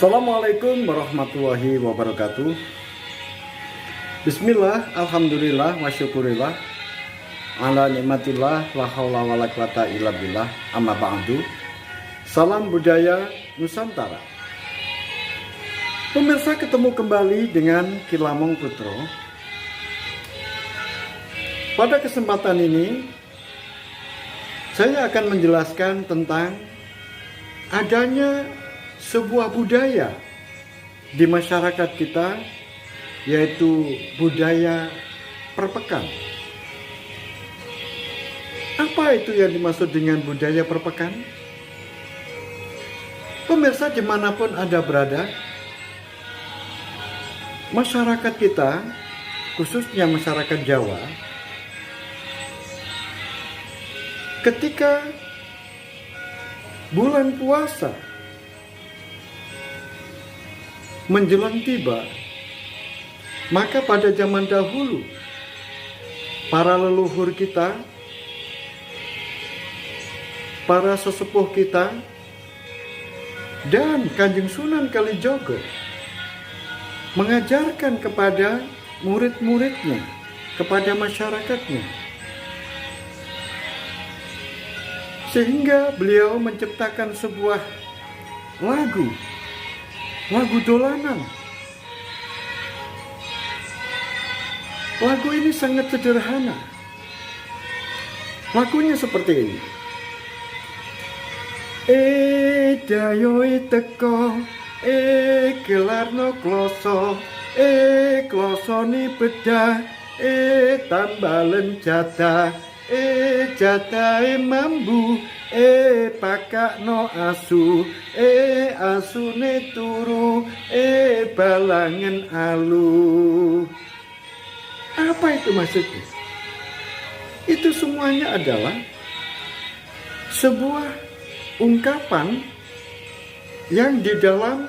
Assalamualaikum warahmatullahi wabarakatuh. Bismillah, alhamdulillah, wa syukurillah ala nikmatillah, la haula wala quwata illa billah, amma ba'du. Salam budaya Nusantara. Pemirsa, ketemu kembali dengan Kilamong Putro. Pada kesempatan ini saya akan menjelaskan tentang adanya sebuah budaya di masyarakat kita, yaitu budaya perpekan. Apa itu yang dimaksud dengan budaya perpekan? Pemirsa, dimanapun Anda berada, masyarakat kita, khususnya masyarakat Jawa, ketika bulan puasa menjelang tiba, maka pada zaman dahulu para leluhur kita, para sesepuh kita, dan Kanjeng Sunan Kalijogo mengajarkan kepada murid-muridnya, kepada masyarakatnya, sehingga beliau menciptakan sebuah lagu dolanan. Lagu ini sangat sederhana. Lagunya seperti ini. Dayoe teko, gelarno kloso, klosoni bedah, tambalen jatah, jatahe mambu, pakakno asu, asune turu, balangen alu. Apa itu maksudnya? Itu semuanya adalah sebuah ungkapan yang di dalam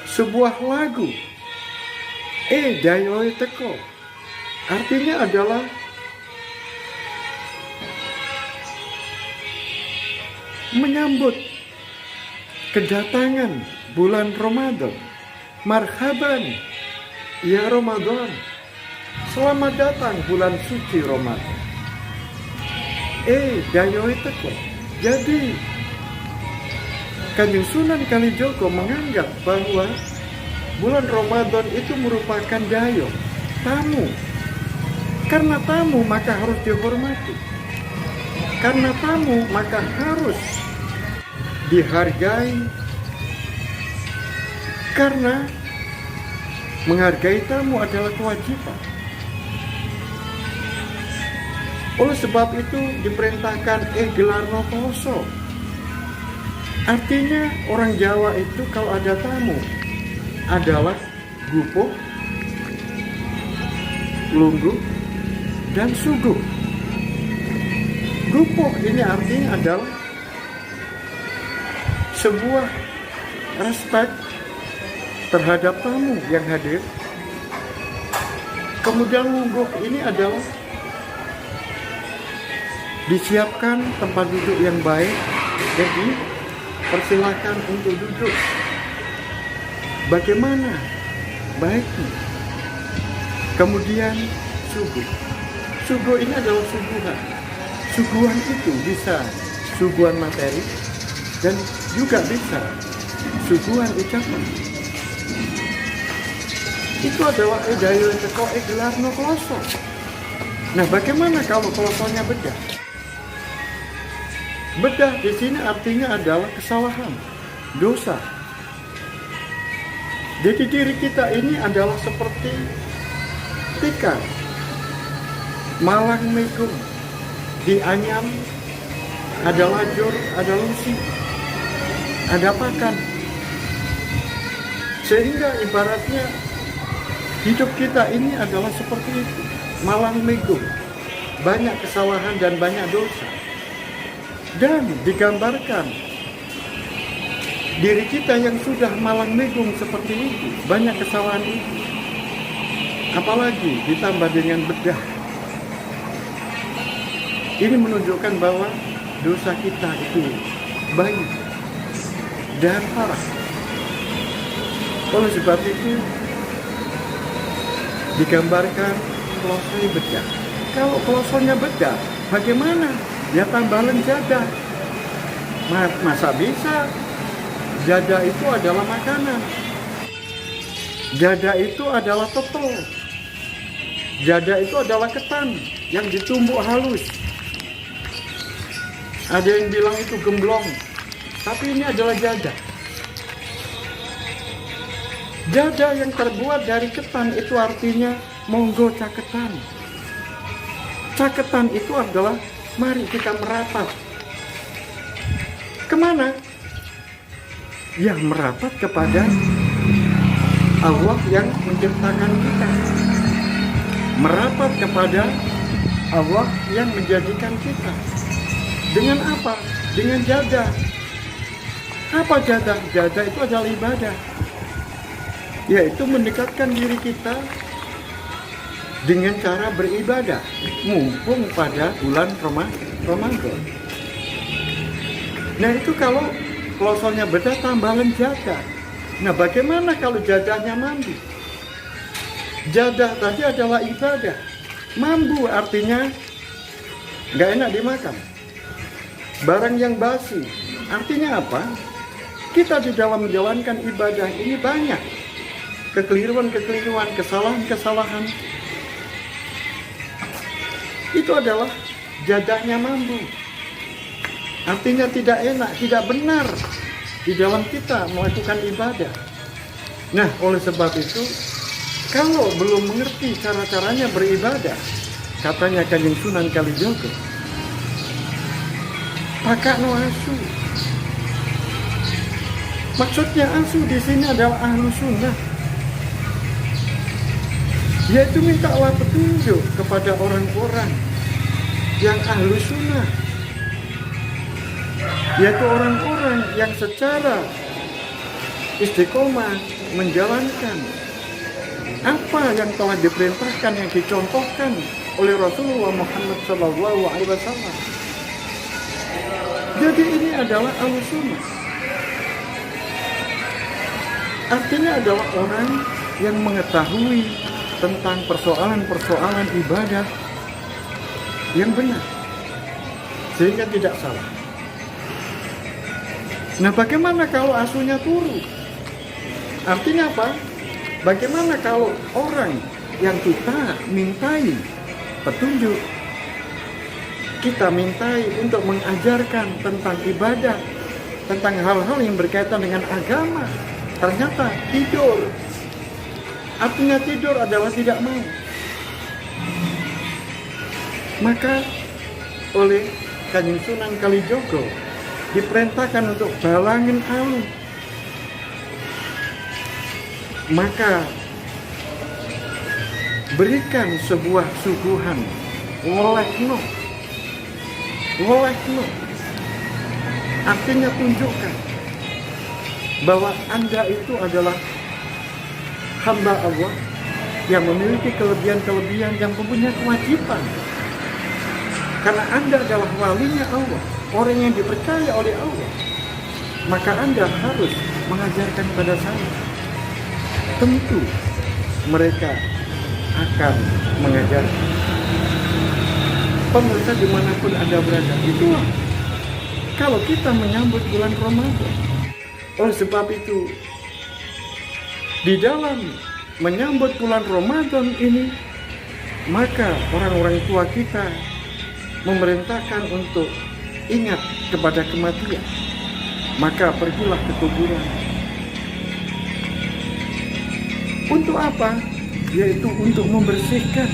sebuah lagu. Dayoe teko, artinya adalah menyambut kedatangan bulan Ramadan. Marhaban ya Ramadan, selamat datang bulan suci Ramadan. Dayoe teko. Jadi Kanjeng Sunan Kalijogo menganggap bahwa bulan Ramadan itu merupakan dayo, tamu. Karena tamu maka harus dihormati. Karena tamu maka harus dihargai. Karena menghargai tamu adalah kewajiban. Oleh sebab itu diperintahkan gelarno kloso. Artinya orang Jawa itu kalau ada tamu adalah gupuk, lungguh, dan suguh. Gupuk ini artinya adalah sebuah respect terhadap tamu yang hadir. Kemudian lungguh ini adalah disiapkan tempat duduk yang baik, jadi persilakan untuk duduk. Bagaimana baiknya? Kemudian suguh. Suguh ini adalah suguhan. Suguhan itu bisa suguhan materi dan juga bisa suguhan ucapan. Itu adalah dayoe teko gelarno kloso. Nah, bagaimana kalau klosonya bedah? Bedah di sini artinya adalah kesalahan, dosa. Jadi diri kita ini adalah seperti tikar, malang megung, di anyam ada lajur, ada lusi, ada pakan. Sehingga ibaratnya hidup kita ini adalah seperti itu, malang megung, banyak kesalahan dan banyak dosa. Dan digambarkan diri kita yang sudah malang megung seperti itu, banyak kesalahan itu, apalagi ditambah dengan bedah. Ini menunjukkan bahwa dosa kita itu banyak. dan parah. Oleh sebab itu digambarkan pelosoknya bedah. Kalau pelosoknya bedah, bagaimana? Ya tambah jadah. Masa bisa? Jadah itu adalah makanan. Jadah itu adalah totol. Jadah itu adalah ketan yang ditumbuk halus. Ada yang bilang itu gemblong, tapi ini adalah jadah. Jadah yang terbuat dari ketan itu artinya monggo caketan. Caketan itu adalah mari kita merapat. Kemana? Ya merapat kepada Allah yang menciptakan kita. Merapat kepada Allah yang menjadikan kita. Dengan apa? Dengan jadah. Apa jadah? Jadah itu adalah ibadah. Yaitu mendekatkan diri kita dengan cara beribadah. Mumpung pada bulan Ramadan. Nah itu kalau pelosoknya bedah tambahan jadah. Nah bagaimana kalau jadahnya mambu? Jadah tadi adalah ibadah. Mambu artinya nggak enak dimakan. Barang yang basi. Artinya apa? Kita di dalam menjalankan ibadah ini banyak kekeliruan-kekeliruan, kesalahan-kesalahan. Itu adalah jadahnya mambu. Artinya tidak enak, tidak benar di dalam kita melakukan ibadah. Nah, oleh sebab itu, kalau belum mengerti cara-caranya beribadah, katanya Kanjeng Sunan Kalijogo, pakakno asu. Maksudnya asu di sini adalah ahlu sunnah, yaitu mintalah petunjuk kepada orang-orang yang ahlu sunnah, yaitu orang-orang yang secara istiqomah menjalankan apa yang telah diperintahkan, yang dicontohkan oleh Rasulullah Muhammad SAW. Jadi ini adalah ahlu sunnah. Artinya adalah orang yang mengetahui tentang persoalan-persoalan ibadah yang benar, sehingga tidak salah. Nah, bagaimana kalau asunya turu? Artinya apa? Bagaimana kalau orang yang kita mintai petunjuk, kita mintai untuk mengajarkan tentang ibadah, tentang hal-hal yang berkaitan dengan agama, ternyata tidur. Artinya tidur adalah tidak mau. Maka oleh Kanjeng Sunan Kalijogo diperintahkan untuk balangin alu. Maka berikan sebuah suguhan, wolehno. Artinya tunjukkan bahwa Anda itu adalah hamba Allah yang memiliki kelebihan-kelebihan, yang mempunyai kewajiban. Karena Anda adalah walinya Allah, orang yang dipercaya oleh Allah. Maka Anda harus mengajarkan kepada saya. Tentu mereka akan mengajarkan. Pemirsa dimanapun Anda berada, itulah kalau kita menyambut bulan Ramadan. Oleh sebab itu, di dalam menyambut bulan Ramadan ini, maka orang-orang tua kita memerintahkan untuk ingat kepada kematian. Maka pergilah ke kuburan. Untuk apa? Yaitu untuk membersihkan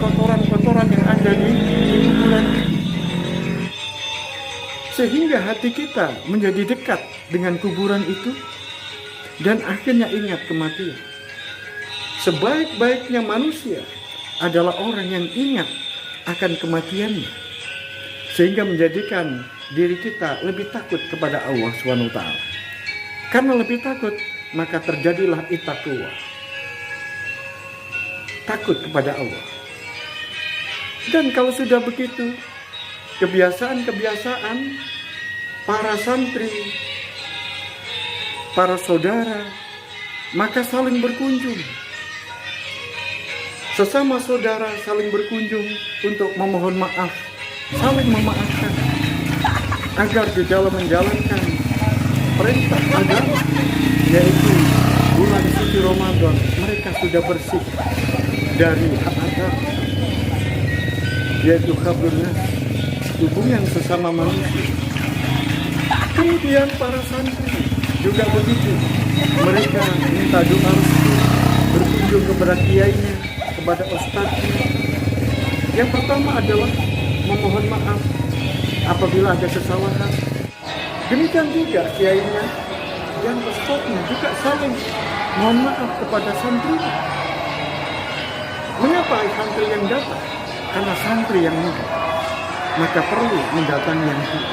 kotoran-kotoran yang ada di kuburan, sehingga hati kita menjadi dekat dengan kuburan itu dan akhirnya ingat kematian. Sebaik-baiknya manusia adalah orang yang ingat akan kematiannya, sehingga menjadikan diri kita lebih takut kepada Allah SWT. Karena lebih takut, maka terjadilah ittaqwa, takut kepada Allah. Dan kalau sudah begitu, kebiasaan-kebiasaan para santri, para saudara, maka saling berkunjung. Sesama saudara saling berkunjung untuk memohon maaf, saling memaafkan, agar di dalam menjalankan perintah agama, yaitu bulan suci Ramadan, mereka sudah bersih dari hak yaitu hablunnas, hubungan sesama manusia. Kemudian para santri juga begitu, mereka minta doa, berkunjung kepada kiainya, kepada ustadznya. Yang pertama adalah memohon maaf apabila ada kesalahan. Demikian juga kiainya dan ustadznya juga saling mohon maaf kepada santri. Mengapa santri yang datang? Karena santri yang muda, maka perlu mendatangi yang tua.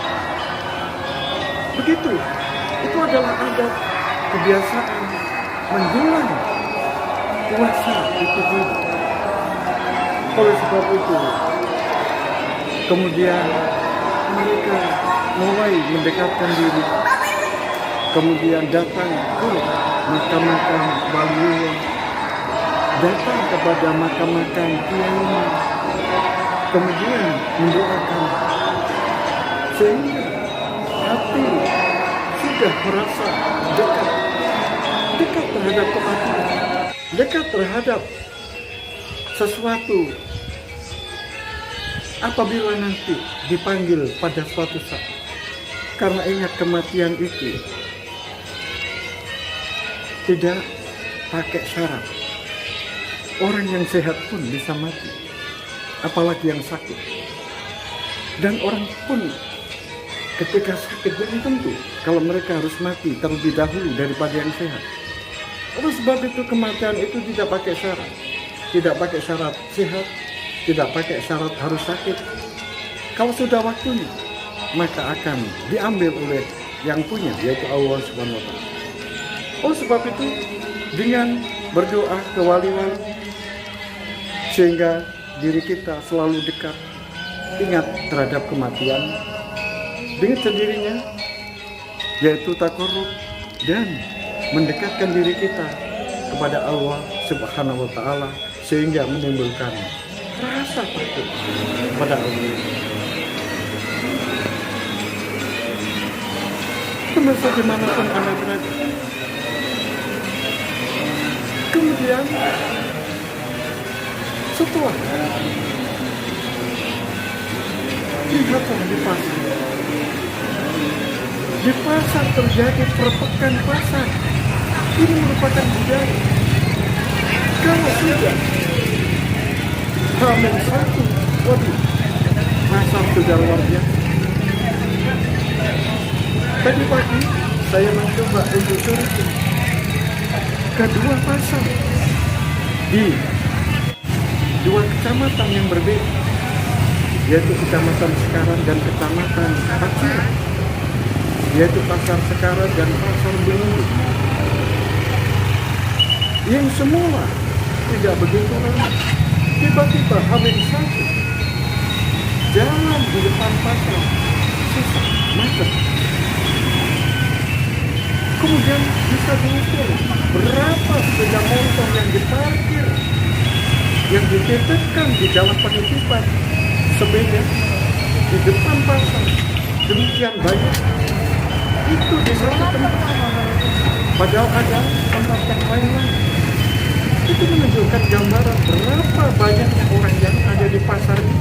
Begitu, itu adalah adat kebiasaan menjelang puasa itu juga. Oleh sebab itu, kemudian mereka mulai mendekatkan diri, kemudian datang ke makam-makam waliullah, datang kepada makam-makam kiai, kemudian mendoakan, sehingga hati sudah merasa dekat terhadap kematian, dekat terhadap sesuatu. Apabila nanti dipanggil pada suatu saat, karena ingat kematian itu tidak pakai syarat. Orang yang sehat pun bisa mati, apalagi yang sakit. Dan orang pun ketika sakit belum tentu kalau mereka harus mati terlebih dahulu daripada yang sehat. Oleh sebab itu kematian itu tidak pakai syarat. Tidak pakai syarat sehat, tidak pakai syarat harus sakit. Kalau sudah waktunya, maka akan diambil oleh yang punya, yaitu Allah Subhanahu wa Ta'ala. Oleh sebab itu, dengan berdoa ke wali-wali, sehingga diri kita selalu dekat, ingat terhadap kematian, dengan sendirinya, yaitu takarrub, dan mendekatkan diri kita kepada Allah Subhanahu wa Ta'ala, sehingga menimbulkan rasa takut pada Allah. Pemirsa dimanapun Anda berada. Kemudian setelah lihatlah di pasar. Di pasar terjadi perpekan pasar. Ini merupakan budaya. Kalau sudah hamil satu, waduh, pasar sudah luar biasa. Tadi pagi saya mencoba untuk survei kedua pasar di dua kecamatan yang berbeda, yaitu Kecamatan Sekaran dan Kecamatan Paciran, yaitu Pasar Sekaran dan Pasar Benulu, yang semula tidak begitu ramai. Tiba-tiba hamil satu, jalan di depan pasar susah, macet. Kemudian bisa diukur berapa sepeda motor yang diparkir, yang dititipkan di dalam penitipan sepeda di depan pasar, demikian banyak. Itu di satu tempat, padahal ada tempat yang lain. Itu menunjukkan gambaran berapa banyaknya orang yang ada di pasar ini.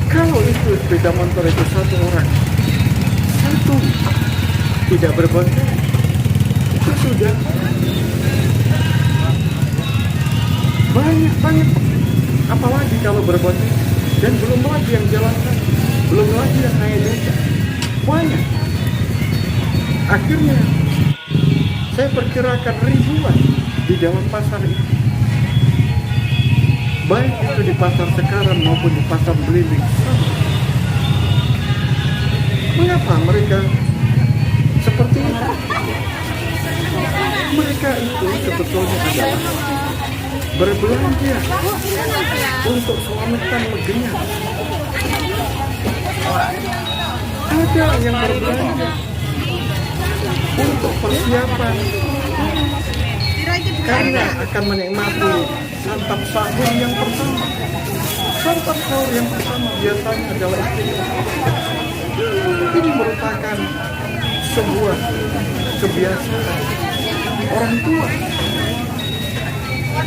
Kalau itu sepeda motor itu satu orang, satu tidak berbondong, itu sudah banyak banget. Apalagi kalau berbondong, dan belum lagi yang jalan kaki, belum lagi yang naik beca, banyak. Akhirnya saya perkirakan ribuan di dalam pasar ini, baik itu di pasar Sekaran maupun di pasar Belimbing. Mengapa mereka seperti itu? Mereka itu sebetulnya adalah berbelanja untuk selamatan megenya. ada yang berbelanja untuk persiapan karena akan menikmati santap sahur yang pertama. Santap sahur yang pertama biasanya adalah istimewa. Ini merupakan sebuah kebiasaan orang tua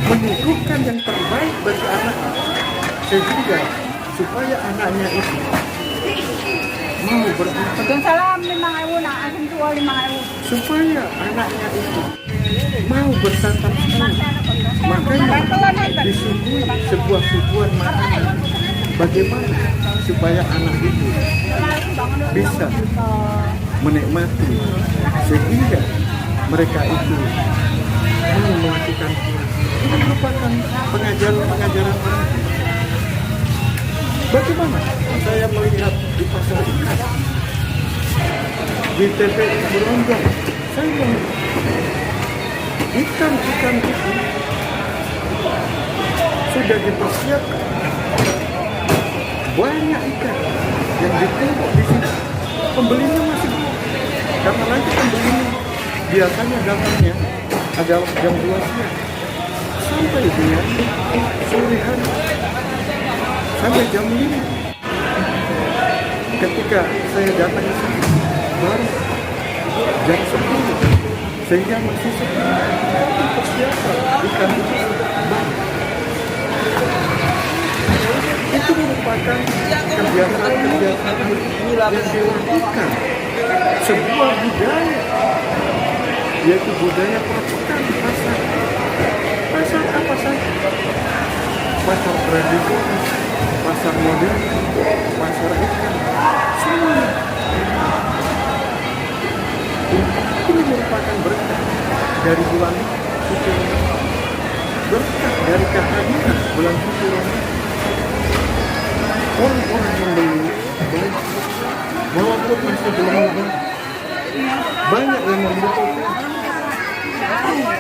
menyuguhkan yang terbaik bagi anak, sehingga supaya anaknya itu mau supaya anaknya itu mau bersantap sahur. Makanya disuguhi sebuah suguhan makanan. Bagaimana supaya anak itu bisa menikmati, sehingga mereka itu mau melakukan merupakan pengajaran-pengajaran orang. Bagaimana saya melihat di pasar ikan, di TPI Berondong, saya melihat ikan-ikan itu sudah dipersiapkan. Banyak ikan yang ditumpuk di sini. Pembelinya masih belum. Karena nanti pembelinya biasanya datangnya adalah jam 2 siang sampai dengan sore hari, sampai jam 5. Ketika saya datang ke sini baru jam 10, sehingga masih sepi. Tapi persiapan ikan itu sudah banyak. Itu merupakan kebiasaan-kebiasaan yang dilakukan sebuah budaya, yaitu budaya perpekan pasar. Pasar apa saja? Pasar tradisional, pasar modern, pasar ikan, semua. Ini merupakan berkah dari bulan suci, berkah dari kehadiran bulan suci Ramadan. Orang-orang yang beli, walaupun masih belum lebaran, banyak yang membeli topeng,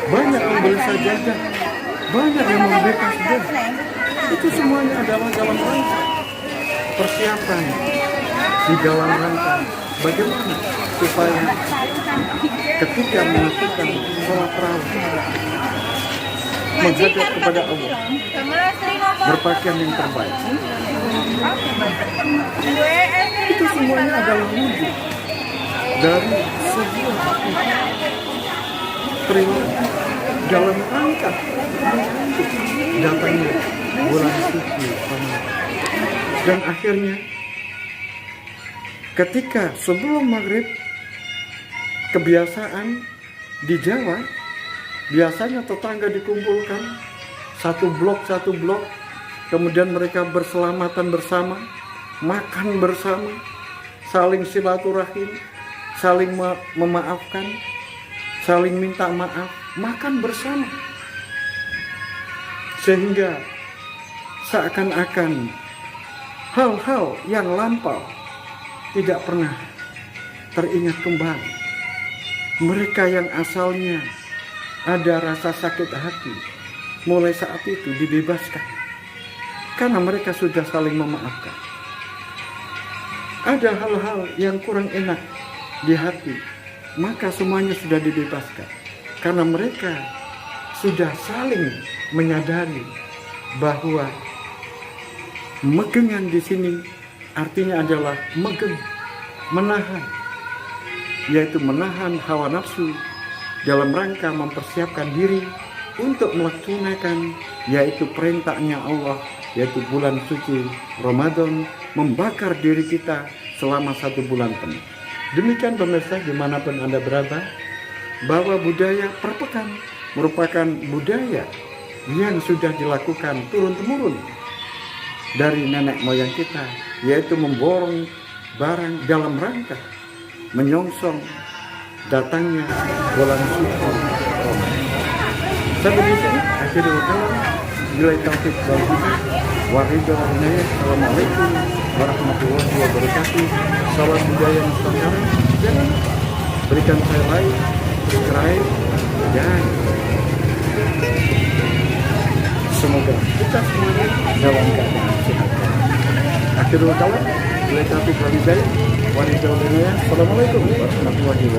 banyak yang membeli sajadah, banyak yang membeli tasbih. Itu semuanya adalah dalam rangka persiapan, di dalam rangka bagaimana supaya ketika melakukan sholat tarawih menghadap kepada Allah, berpakaian yang terbaik. Itu semuanya adalah wujud dari sebuah perilaku dalam rangka datangnya bulan suci Ramadan. Dan akhirnya ketika sebelum maghrib, kebiasaan di Jawa biasanya tetangga dikumpulkan satu blok, kemudian mereka berselamatan bersama, makan bersama, saling silaturahim, saling memaafkan, saling minta maaf, makan bersama, sehingga seakan-akan hal-hal yang lampau tidak pernah teringat kembali. Mereka yang asalnya ada rasa sakit hati, mulai saat itu dibebaskan karena mereka sudah saling memaafkan. Ada hal-hal yang kurang enak di hati, maka semuanya sudah dibebaskan karena mereka sudah saling menyadari bahwa megengan di sini artinya adalah menahan, yaitu menahan hawa nafsu dalam rangka mempersiapkan diri untuk melaksanakan yaitu perintahnya Allah, yaitu bulan suci Ramadan, membakar diri kita selama 1 bulan penuh. Demikian pemirsa dimanapun Anda berada, bahwa budaya perpekan merupakan budaya yang sudah dilakukan turun-temurun dari nenek moyang kita, yaitu memborong barang dalam rangka menyongsong datangnya bulan suci Ramadan. Sampai di sini akhirul kalam, bila taufik wal hidayah, wa ridha wal inayah. Assalamualaikum warahmatullahi wabarakatuh. Salam budaya Nusantara. Jangan berikan saya like, subscribe, dan semoga kita semuanya dalam keadaan sehat. Akhirul kalam, Assalamualaikum warahmatullahi wabarakatuh.